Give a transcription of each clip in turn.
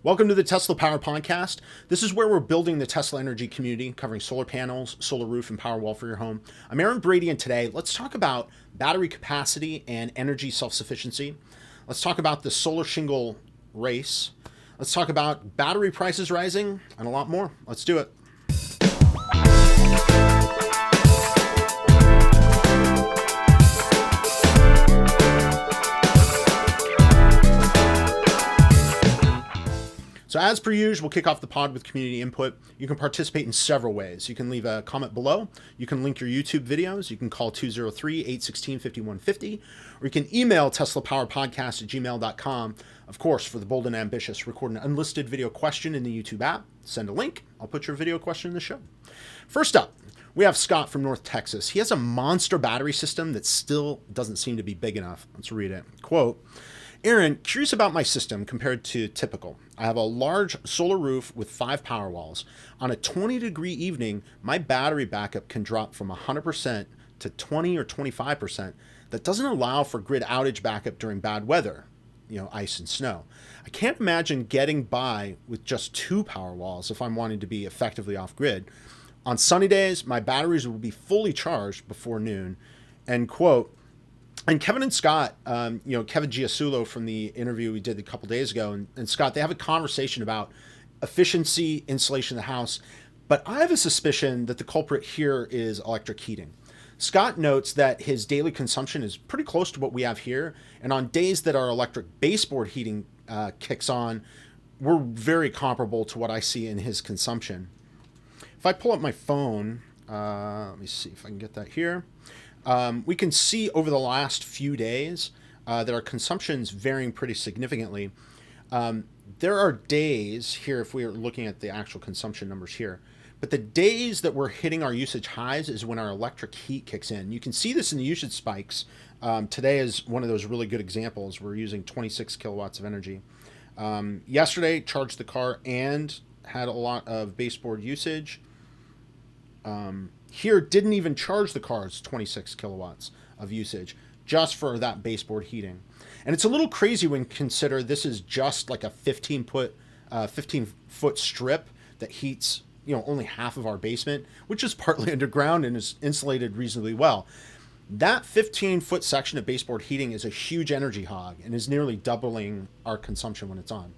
Welcome to the Tesla Power Podcast. This is where we're building the Tesla energy community, covering solar panels, solar roof, and power wall for your home. I'm Aaron Brady, and today let's talk about battery capacity and energy self-sufficiency. Let's talk about the solar shingle race. Let's talk about battery prices rising and a lot more. Let's do it. So as per usual, we'll kick off the pod with community input. You can participate in several ways. You can leave a comment below. You can link your YouTube videos. You can call 203-816-5150. Or you can email teslapowerpodcast@gmail.com. Of course, for the bold and ambitious, record an unlisted video question in the YouTube app. Send a link. I'll put your video question in the show. First up, we have Scott from North Texas. He has a monster battery system that still doesn't seem to be big enough. Let's read it. Quote, Aaron, curious about my system compared to typical. I have a large solar roof with 5 power walls. On a 20-degree evening, my battery backup can drop from 100% to 20 or 25%. That doesn't allow for grid outage backup during bad weather, ice and snow. I can't imagine getting by with just 2 power walls if I'm wanting to be effectively off-grid. On sunny days, my batteries will be fully charged before noon. End quote. And Kevin and Scott, Kevin Giasulo from the interview we did a couple days ago, and Scott, they have a conversation about efficiency, insulation of the house. But I have a suspicion that the culprit here is electric heating. Scott notes that his daily consumption is pretty close to what we have here. And on days that our electric baseboard heating kicks on, we're very comparable to what I see in his consumption. If I pull up my phone, let me see if I can get that here. We can see over the last few days that our consumption's varying pretty significantly. There are days here, if we are looking at the actual consumption numbers here, but the days that we're hitting our usage highs is when our electric heat kicks in. You can see this in the usage spikes. Today is one of those really good examples. We're using 26 kilowatts of energy. Yesterday, charged the car and had a lot of baseboard usage. Here, didn't even charge the car's 26 kilowatts of usage just for that baseboard heating. And it's a little crazy when you consider this is just like a 15-foot strip that heats, only half of our basement, which is partly underground and is insulated reasonably well. That 15-foot section of baseboard heating is a huge energy hog and is nearly doubling our consumption when it's on.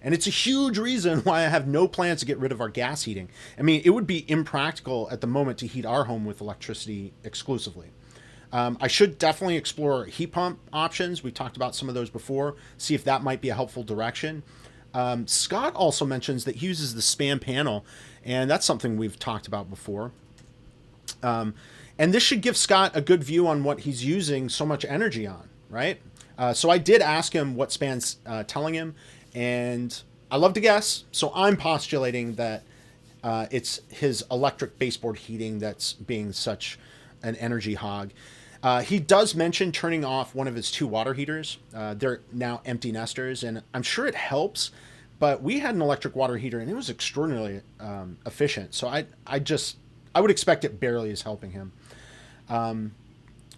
And it's a huge reason why I have no plans to get rid of our gas heating. I mean, it would be impractical at the moment to heat our home with electricity exclusively. I should definitely explore heat pump options. We talked about some of those before. See if that might be a helpful direction. Scott also mentions that he uses the SPAN panel, and that's something we've talked about before. And this should give Scott a good view on what he's using so much energy on, right? So I did ask him what SPAN's telling him. And I love to guess, so I'm postulating that it's his electric baseboard heating that's being such an energy hog. He does mention turning off one of his 2 water heaters. They're now empty nesters, and I'm sure it helps, but we had an electric water heater, and it was extraordinarily efficient. So I would expect it barely is helping him.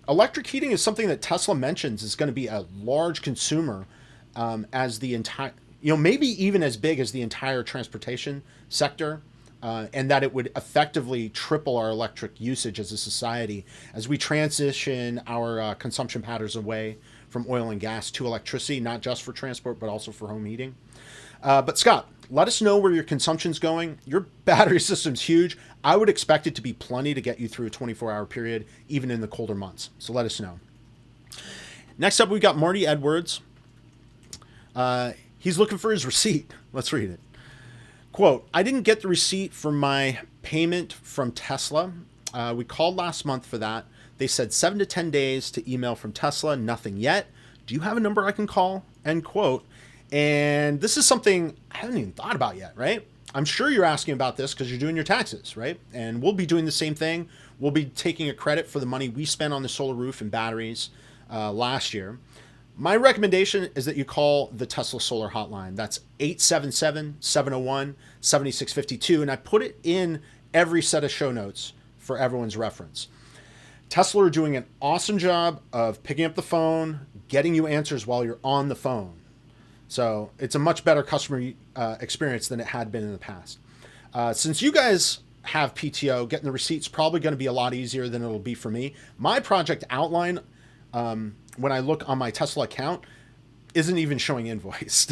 Electric heating is something that Tesla mentions is going to be a large consumer as the entire, maybe even as big as the entire transportation sector, and that it would effectively triple our electric usage as a society as we transition our consumption patterns away from oil and gas to electricity, not just for transport, but also for home heating. But Scott, let us know where your consumption's going. Your battery system's huge. I would expect it to be plenty to get you through a 24-hour period, even in the colder months. So let us know. Next up, we've got Marti Edwards. He's looking for his receipt. Let's read it. Quote, I didn't get the receipt for my payment from Tesla. We called last month for that. They said 7 to 10 days to email from Tesla. Nothing yet. Do you have a number I can call? End quote. And this is something I haven't even thought about yet, right? I'm sure you're asking about this because you're doing your taxes, right? And we'll be doing the same thing. We'll be taking a credit for the money we spent on the solar roof and batteries last year. My recommendation is that you call the Tesla Solar Hotline. That's 877-701-7652. And I put it in every set of show notes for everyone's reference. Tesla are doing an awesome job of picking up the phone, getting you answers while you're on the phone. So it's a much better customer experience than it had been in the past. Since you guys have PTO, getting the receipts probably going to be a lot easier than it'll be for me. My project outline, when I look on my Tesla account, isn't even showing invoiced,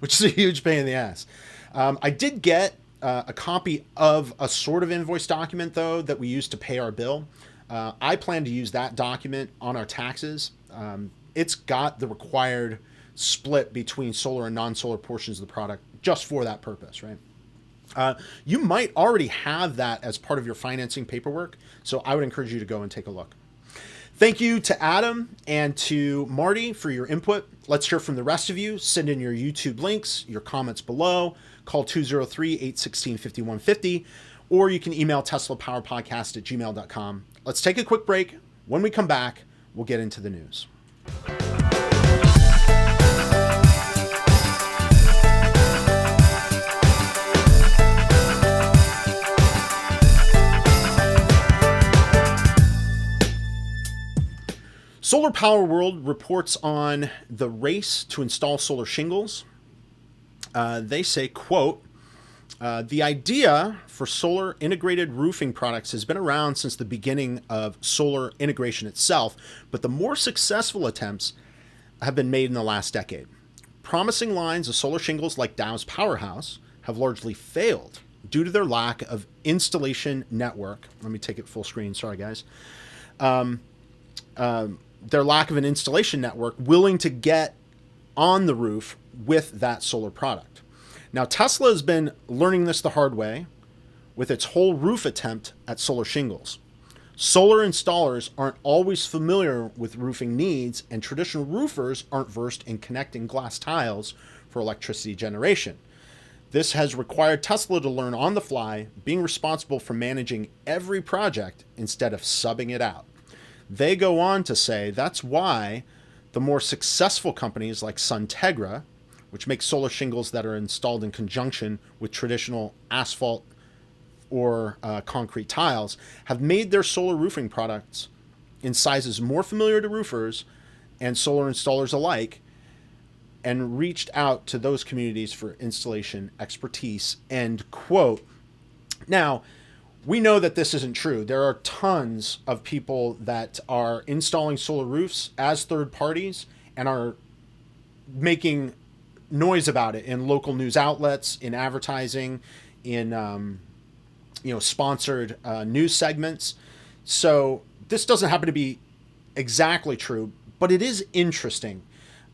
which is a huge pain in the ass. I did get a copy of a sort of invoice document, though, that we use to pay our bill. I plan to use that document on our taxes. It's got the required split between solar and non-solar portions of the product just for that purpose, right? You might already have that as part of your financing paperwork, so I would encourage you to go and take a look. Thank you to Adam and to Marty for your input. Let's hear from the rest of you. Send in your YouTube links, your comments below. Call 203-816-5150, or you can email teslapowerpodcast@gmail.com. Let's take a quick break. When we come back, we'll get into the news. Solar Power World reports on the race to install solar shingles. They say, quote, the idea for solar integrated roofing products has been around since the beginning of solar integration itself, but the more successful attempts have been made in the last decade. Promising lines of solar shingles like Dow's Powerhouse have largely failed due to their lack of installation network. Let me take it full screen. Sorry, guys. Their lack of an installation network willing to get on the roof with that solar product. Now, Tesla has been learning this the hard way with its whole roof attempt at solar shingles. Solar installers aren't always familiar with roofing needs, and traditional roofers aren't versed in connecting glass tiles for electricity generation. This has required Tesla to learn on the fly, being responsible for managing every project instead of subbing it out. They go on to say that's why the more successful companies like Suntegra, which makes solar shingles that are installed in conjunction with traditional asphalt or concrete tiles, have made their solar roofing products in sizes more familiar to roofers and solar installers alike, and reached out to those communities for installation expertise, end quote. Now, we know that this isn't true. There are tons of people that are installing solar roofs as third parties and are making noise about it in local news outlets, in advertising, in sponsored news segments. So this doesn't happen to be exactly true, but it is interesting.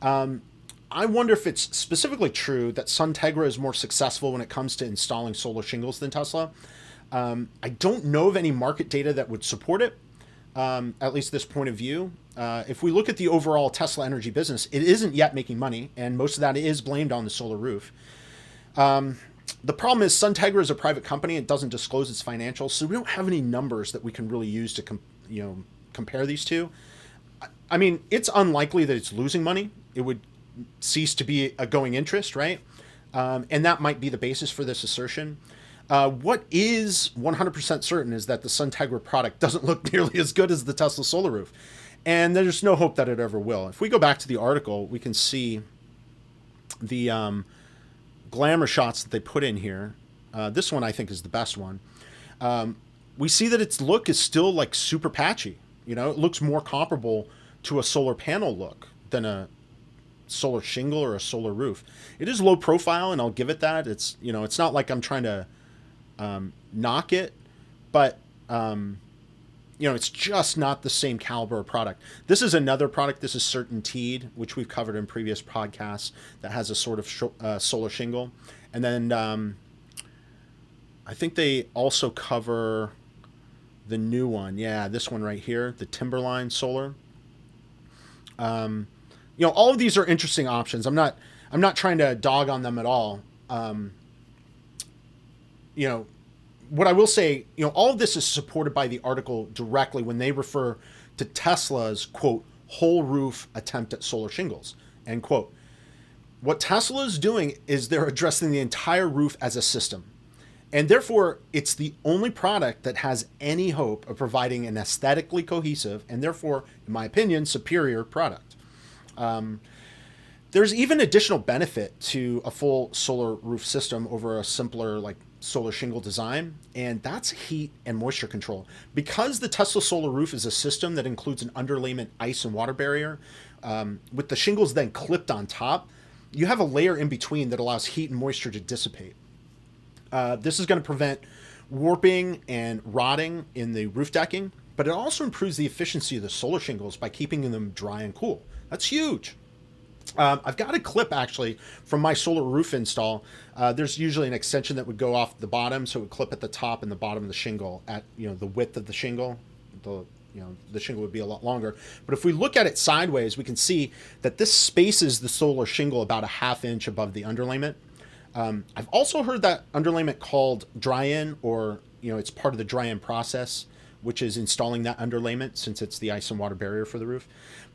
I wonder if it's specifically true that Suntegra is more successful when it comes to installing solar shingles than Tesla. I don't know of any market data that would support it, at least this point of view. If we look at the overall Tesla energy business, it isn't yet making money, and most of that is blamed on the solar roof. The problem is Suntegra is a private company. It doesn't disclose its financials, so we don't have any numbers that we can really use to compare these two. I mean, it's unlikely that it's losing money. It would cease to be a going interest, right? And that might be the basis for this assertion. What is 100% certain is that the Suntegra product doesn't look nearly as good as the Tesla solar roof. And there's no hope that it ever will. If we go back to the article, we can see the glamour shots that they put in here. This one I think is the best one. We see that its look is still like super patchy. It looks more comparable to a solar panel look than a solar shingle or a solar roof. It is low profile, and I'll give it that. It's it's not like I'm trying to knock it, but it's just not the same caliber of product. This is another product. This is Certainteed, which we've covered in previous podcasts, that has a sort of solar shingle. And then I think they also cover the new one. Yeah, this one right here, the Timberline Solar. All of these are interesting options. I'm not trying to dog on them at all. What I will say, all of this is supported by the article directly when they refer to Tesla's, quote, whole roof attempt at solar shingles, end quote. What Tesla is doing is they're addressing the entire roof as a system. And therefore, it's the only product that has any hope of providing an aesthetically cohesive and therefore, in my opinion, superior product. There's even additional benefit to a full solar roof system over a simpler like solar shingle design, and that's heat and moisture control. Because the Tesla solar roof is a system that includes an underlayment ice and water barrier, with the shingles then clipped on top, you have a layer in between that allows heat and moisture to dissipate. This is going to prevent warping and rotting in the roof decking, but it also improves the efficiency of the solar shingles by keeping them dry and cool. That's huge. I've got a clip actually from my solar roof install. There's usually an extension that would go off the bottom, so it would clip at the top and the bottom of the shingle at the width of the shingle. The shingle would be a lot longer. But if we look at it sideways, we can see that this spaces the solar shingle about a ½ inch above the underlayment. I've also heard that underlayment called dry-in, or it's part of the dry-in process, which is installing that underlayment since it's the ice and water barrier for the roof.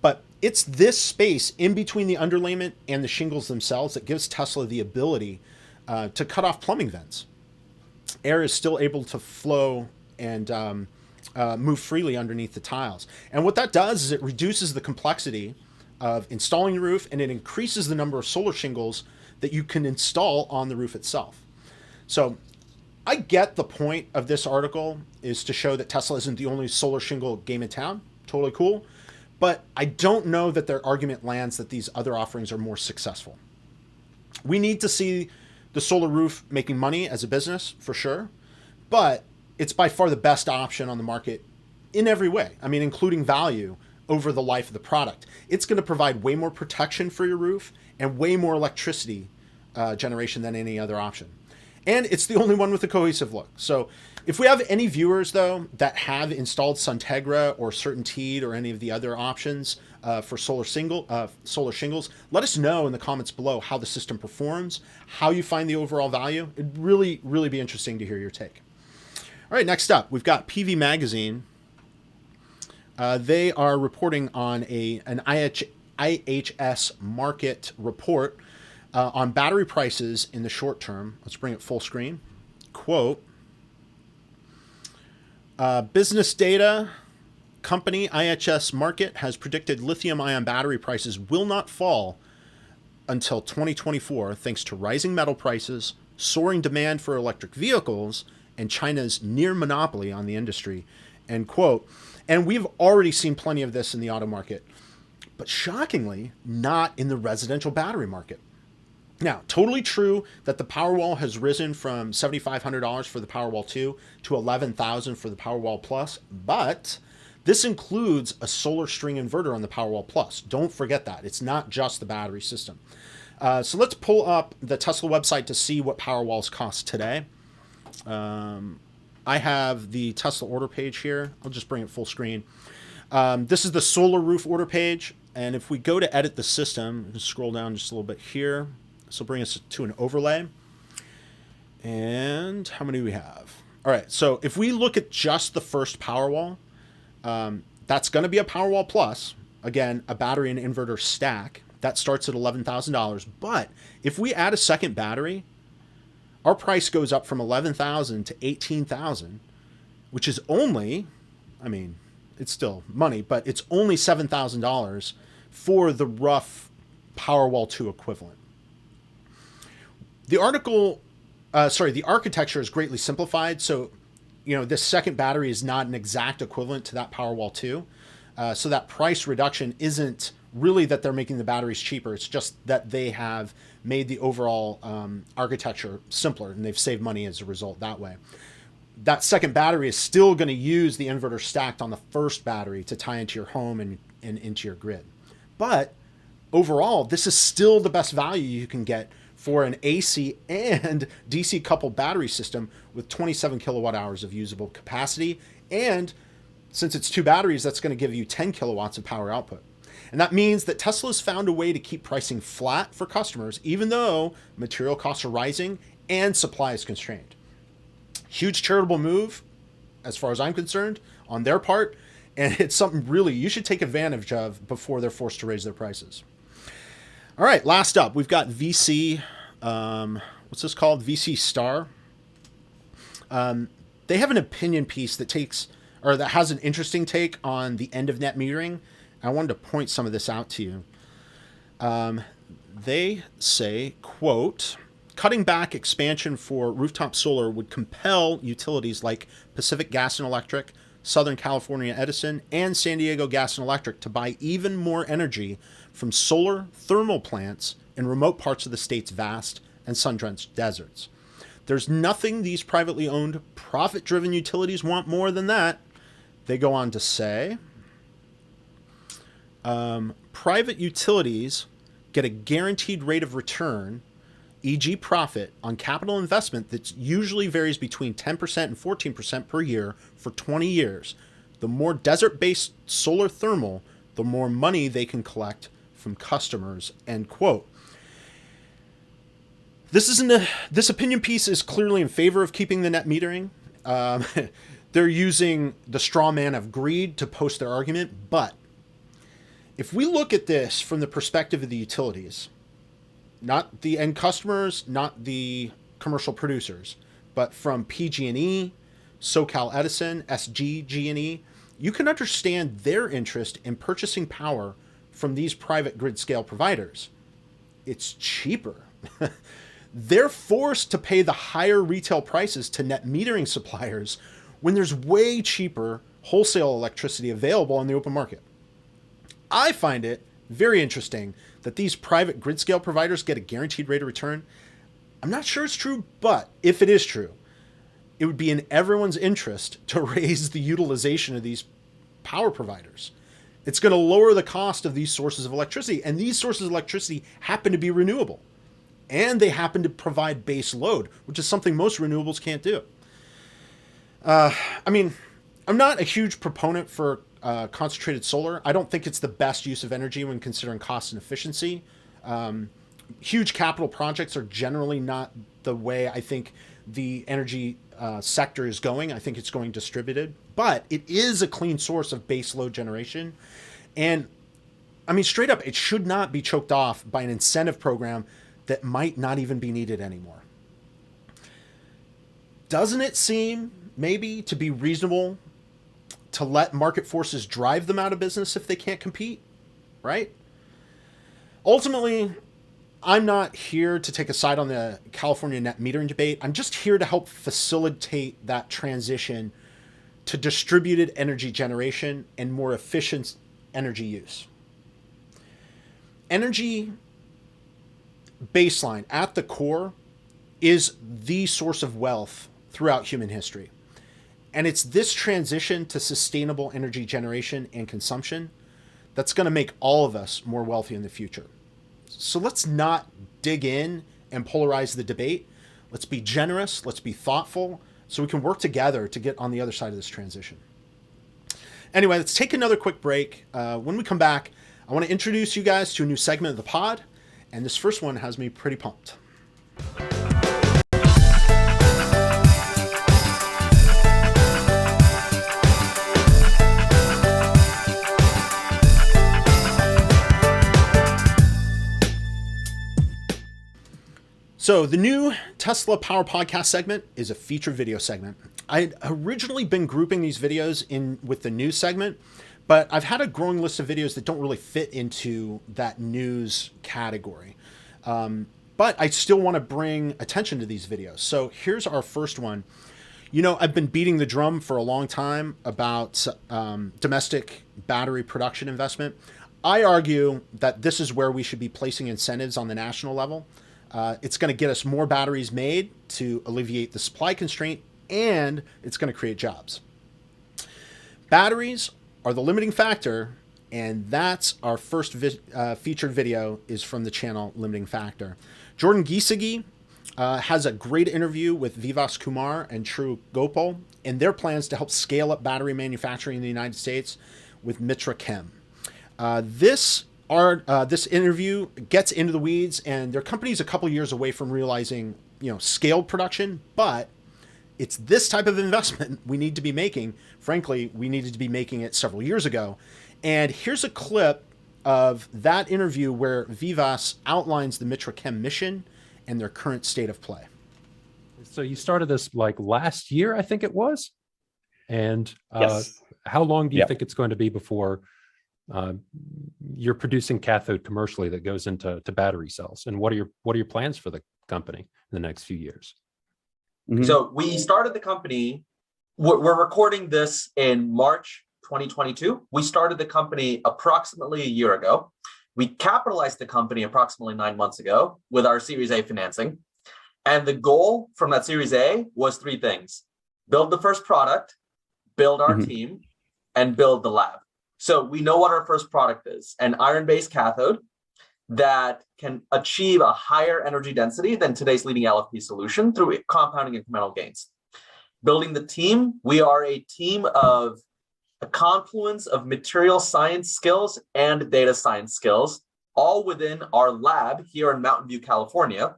But it's this space in between the underlayment and the shingles themselves that gives Tesla the ability to cut off plumbing vents. Air is still able to flow and move freely underneath the tiles. And what that does is it reduces the complexity of installing the roof, and it increases the number of solar shingles that you can install on the roof itself. So I get the point of this article is to show that Tesla isn't the only solar shingle game in town. Totally cool. But I don't know that their argument lands that these other offerings are more successful. We need to see the solar roof making money as a business, for sure. But it's by far the best option on the market in every way. I mean, including value over the life of the product. It's going to provide way more protection for your roof and way more electricity generation than any other option. And it's the only one with a cohesive look. So if we have any viewers, though, that have installed Suntegra or CertainTeed or any of the other options for solar shingles, let us know in the comments below how the system performs, how you find the overall value. It'd really, really be interesting to hear your take. All right, next up, we've got PV Magazine. They are reporting on an IHS market report on battery prices in the short term. Let's bring it full screen. Quote, business data company IHS Markit has predicted lithium-ion battery prices will not fall until 2024 thanks to rising metal prices, soaring demand for electric vehicles, and China's near monopoly on the industry, end quote. And we've already seen plenty of this in the auto market, but shockingly, not in the residential battery market. Now, totally true that the Powerwall has risen from $7,500 for the Powerwall 2 to $11,000 for the Powerwall Plus, but this includes a solar string inverter on the Powerwall Plus. Don't forget that. It's not just the battery system. So let's pull up the Tesla website to see what Powerwalls cost today. I have the Tesla order page here. I'll just bring it full screen. This is the solar roof order page. And if we go to edit the system, we can scroll down just a little bit here. This will bring us to an overlay. And how many do we have? All right, so if we look at just the first Powerwall, that's going to be a Powerwall Plus. Again, a battery and inverter stack. That starts at $11,000. But if we add a second battery, our price goes up from $11,000 to $18,000, which is only, I mean, it's still money, but it's only $7,000 for the rough Powerwall 2 equivalent. The architecture is greatly simplified. So, this second battery is not an exact equivalent to that Powerwall 2. So that price reduction isn't really that they're making the batteries cheaper. It's just that they have made the overall architecture simpler, and they've saved money as a result that way. That second battery is still going to use the inverter stacked on the first battery to tie into your home and into your grid. But overall, this is still the best value you can get for an AC and DC coupled battery system with 27 kilowatt hours of usable capacity. And since it's two batteries, that's going to give you 10 kilowatts of power output. And that means that Tesla's found a way to keep pricing flat for customers, even though material costs are rising and supply is constrained. Huge charitable move, as far as I'm concerned, on their part. And it's something really you should take advantage of before they're forced to raise their prices. All right, last up, we've got VC. What's this called? VC Star. They have an opinion piece that has an interesting take on the end of net metering. I wanted to point some of this out to you. They say, quote, cutting back expansion for rooftop solar would compel utilities like Pacific Gas and Electric, Southern California Edison, and San Diego Gas and Electric to buy even more energy from solar thermal plants in remote parts of the state's vast and sun-drenched deserts. There's nothing these privately owned, profit-driven utilities want more than that. They go on to say, private utilities get a guaranteed rate of return, e.g. profit, on capital investment that usually varies between 10% and 14% per year for 20 years. The more desert-based solar thermal, the more money they can collect from customers, end quote. This opinion piece is clearly in favor of keeping the net metering. They're using the straw man of greed to post their argument, but if we look at this from the perspective of the utilities, not the end customers, not the commercial producers, but from PG&E, SoCal Edison, SGG&E, you can understand their interest in purchasing power from these private grid scale providers. It's cheaper. They're forced to pay the higher retail prices to net metering suppliers when there's way cheaper wholesale electricity available on the open market. I find it very interesting that these private grid scale providers get a guaranteed rate of return. I'm not sure it's true, but if it is true, it would be in everyone's interest to raise the utilization of these power providers. It's going to lower the cost of these sources of electricity, and these sources of electricity happen to be renewable, and they happen to provide base load, which is something most renewables can't do. I'm not a huge proponent for concentrated solar. I don't think it's the best use of energy when considering cost and efficiency. Huge capital projects are generally not the way I think the energy sector is going. I think it's going distributed, but it is a clean source of base load generation. And I mean, straight up, it should not be choked off by an incentive program that might not even be needed anymore. Doesn't it seem maybe to be reasonable to let market forces drive them out of business if they can't compete, right? Ultimately, I'm not here to take a side on the California net metering debate. I'm just here to help facilitate that transition to distributed energy generation and more efficient energy use. Energy baseline at the core is the source of wealth throughout human history. And it's this transition to sustainable energy generation and consumption that's going to make all of us more wealthy in the future. So let's not dig in and polarize the debate. Let's be generous. Let's be thoughtful so we can work together to get on the other side of this transition. Anyway, let's take another quick break. When we come back, I want to introduce you guys to a new segment of the pod. And this first one has me pretty pumped. So the new Tesla Power Podcast segment is a featured video segment. I'd originally been grouping these videos in with the news segment, but I've had a growing list of videos that don't really fit into that news category. But I still want to bring attention to these videos. So here's our first one. You know, I've been beating the drum for a long time about domestic battery production investment. I argue that this is where we should be placing incentives on the national level. It's going to get us more batteries made to alleviate the supply constraint, and it's going to create jobs. Batteries are the limiting factor, and that's our first featured video is from the channel Limiting Factor. Jordan Giesecke has a great interview with Vivas Kumar and True Gopal and their plans to help scale up battery manufacturing in the United States with Mitra Chem. This interview gets into the weeds, and their company's a couple years away from realizing, scaled production, but it's this type of investment we need to be making. Frankly, we needed to be making it several years ago. And here's a clip of that interview where Vivas outlines the Mitra Chem mission and their current state of play. So you started this like last year, I think it was. And Yes. how long do you think it's going to be before uh, you're producing cathode commercially that goes into battery cells. And what are your plans for the company in the next few years? Mm-hmm. So we started the company. We're recording this in March 2022. We started the company approximately a year ago. We capitalized the company approximately 9 months ago with our Series A financing. And the goal from that Series A was three things: build the first product, build our team, and build the lab. So we know what our first product is: an iron-based cathode that can achieve a higher energy density than today's leading LFP solution through compounding incremental gains. Building the team, we are a team of a confluence of material science skills and data science skills, all within our lab here in Mountain View, California.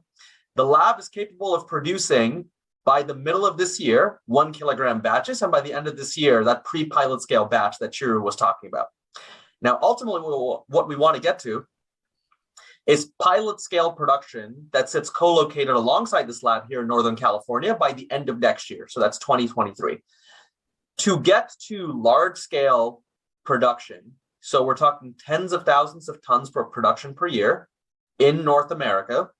The lab is capable of producing, by the middle of this year, 1 kilogram batches, and by the end of this year, that pre-pilot scale batch that Chiru was talking about. Now, ultimately, what we want to get to is pilot scale production that sits co-located alongside this lab here in Northern California by the end of next year. So that's 2023. To get to large scale production, so we're talking tens of thousands of tons per production per year in North America,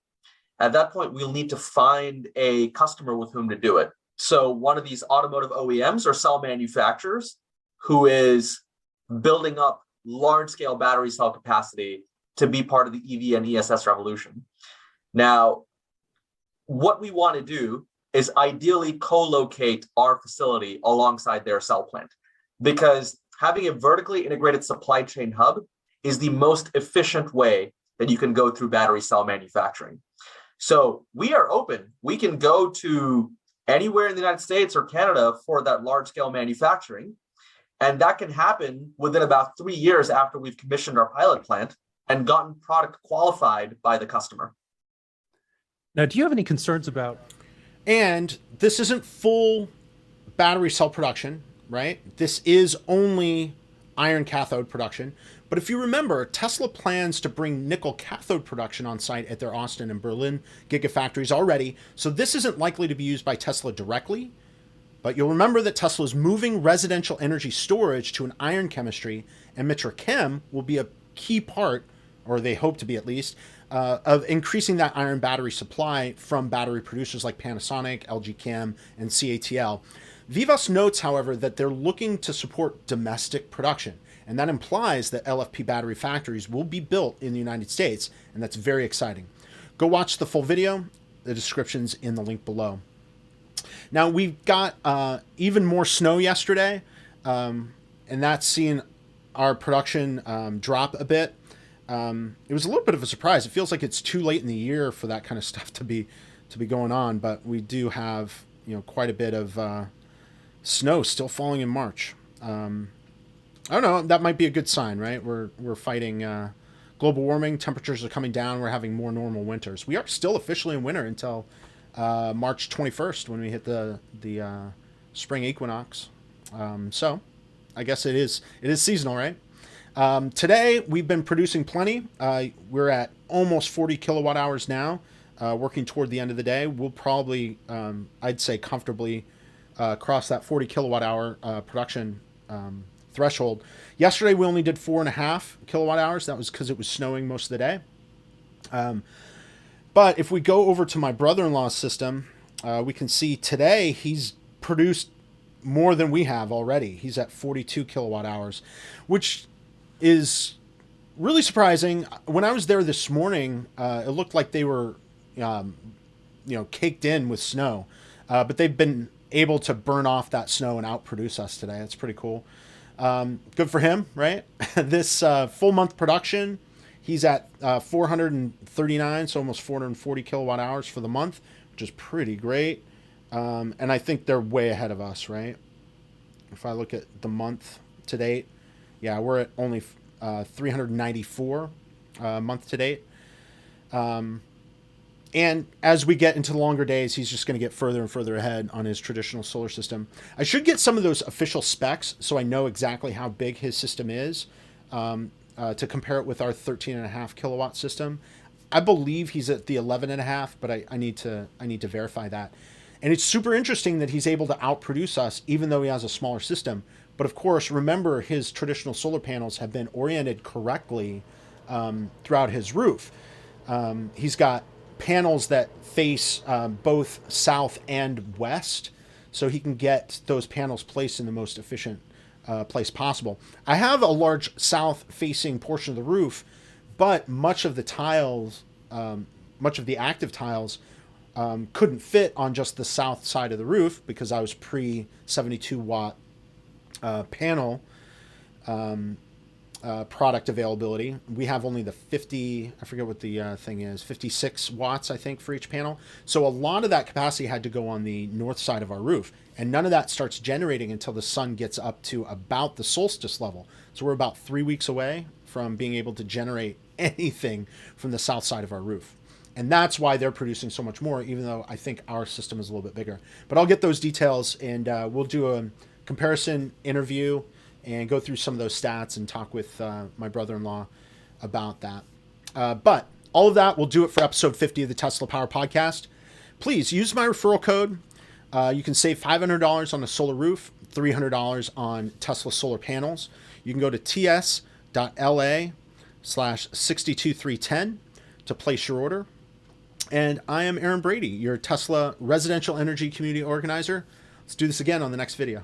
at that point, we'll need to find a customer with whom to do it. So one of these automotive OEMs or cell manufacturers who is building up large scale battery cell capacity to be part of the EV and ESS revolution. Now, what we want to do is ideally co-locate our facility alongside their cell plant, because having a vertically integrated supply chain hub is the most efficient way that you can go through battery cell manufacturing. So we are open. We can go to anywhere in the United States or Canada for that large scale manufacturing. And that can happen within about 3 years after we've commissioned our pilot plant and gotten product qualified by the customer. Now, do you have any concerns about? And this isn't full battery cell production, right? This is only iron cathode production. But if you remember, Tesla plans to bring nickel cathode production on site at their Austin and Berlin gigafactories already. So this isn't likely to be used by Tesla directly. But you'll remember that Tesla is moving residential energy storage to an iron chemistry, and Mitra Chem will be a key part, or they hope to be at least, of increasing that iron battery supply from battery producers like Panasonic, LG Chem, and CATL. Vivos notes, however, that they're looking to support domestic production, and that implies that LFP battery factories will be built in the United States, and that's very exciting. Go watch the full video. The description's in the link below. Now, we've got even more snow yesterday, and that's seen our production drop a bit. It was a little bit of a surprise. It feels like it's too late in the year for that kind of stuff to be going on, but we do have, quite a bit of snow still falling in March. I don't know. That might be a good sign, right? We're fighting global warming. Temperatures are coming down. We're having more normal winters. We are still officially in winter until March 21st when we hit the spring equinox. So I guess it is seasonal, right? Today we've been producing plenty. We're at almost 40 kilowatt hours now, working toward the end of the day. We'll probably, I'd say comfortably, cross that 40 kilowatt hour production threshold. Yesterday we only did 4.5 kilowatt hours. That was because it was snowing most of the day. But if we go over to my brother-in-law's system, we can see today he's produced more than we have already. He's at 42 kilowatt hours, which is really surprising. When I was there this morning, it looked like they were, caked in with snow, but they've been able to burn off that snow and outproduce us today. That's pretty cool. Good for him, right? This full month production, he's at 439, so almost 440 kilowatt hours for the month, which is pretty great. And I think they're way ahead of us, right? If I look at the month to date, yeah, we're at only 394 month to date. And as we get into the longer days, he's just going to get further and further ahead on his traditional solar system. I should get some of those official specs so I know exactly how big his system is to compare it with our 13.5 kilowatt system. I believe he's at the 11.5, but I need to verify that. And it's super interesting that he's able to outproduce us even though he has a smaller system, But of course, remember his traditional solar panels have been oriented correctly throughout his roof. He's got panels that face both south and west, so he can get those panels placed in the most efficient place possible. I have a large south-facing portion of the roof, but much of the tiles, much of the active tiles, couldn't fit on just the south side of the roof because I was pre 72 watt panel product availability. We have only the 50, I forget what the thing is, 56 watts, I think, for each panel. So a lot of that capacity had to go on the north side of our roof. And none of that starts generating until the sun gets up to about the solstice level. So we're about 3 weeks away from being able to generate anything from the south side of our roof. And that's why they're producing so much more, even though I think our system is a little bit bigger. But I'll get those details, and we'll do a comparison interview and go through some of those stats and talk with my brother-in-law about that. But all of that, we'll do it for episode 50 of the Tesla Power Podcast. Please use my referral code. You can save $500 on a solar roof, $300 on Tesla solar panels. You can go to ts.la/62310 to place your order. And I am Aaron Brady, your Tesla residential energy community organizer. Let's do this again on the next video.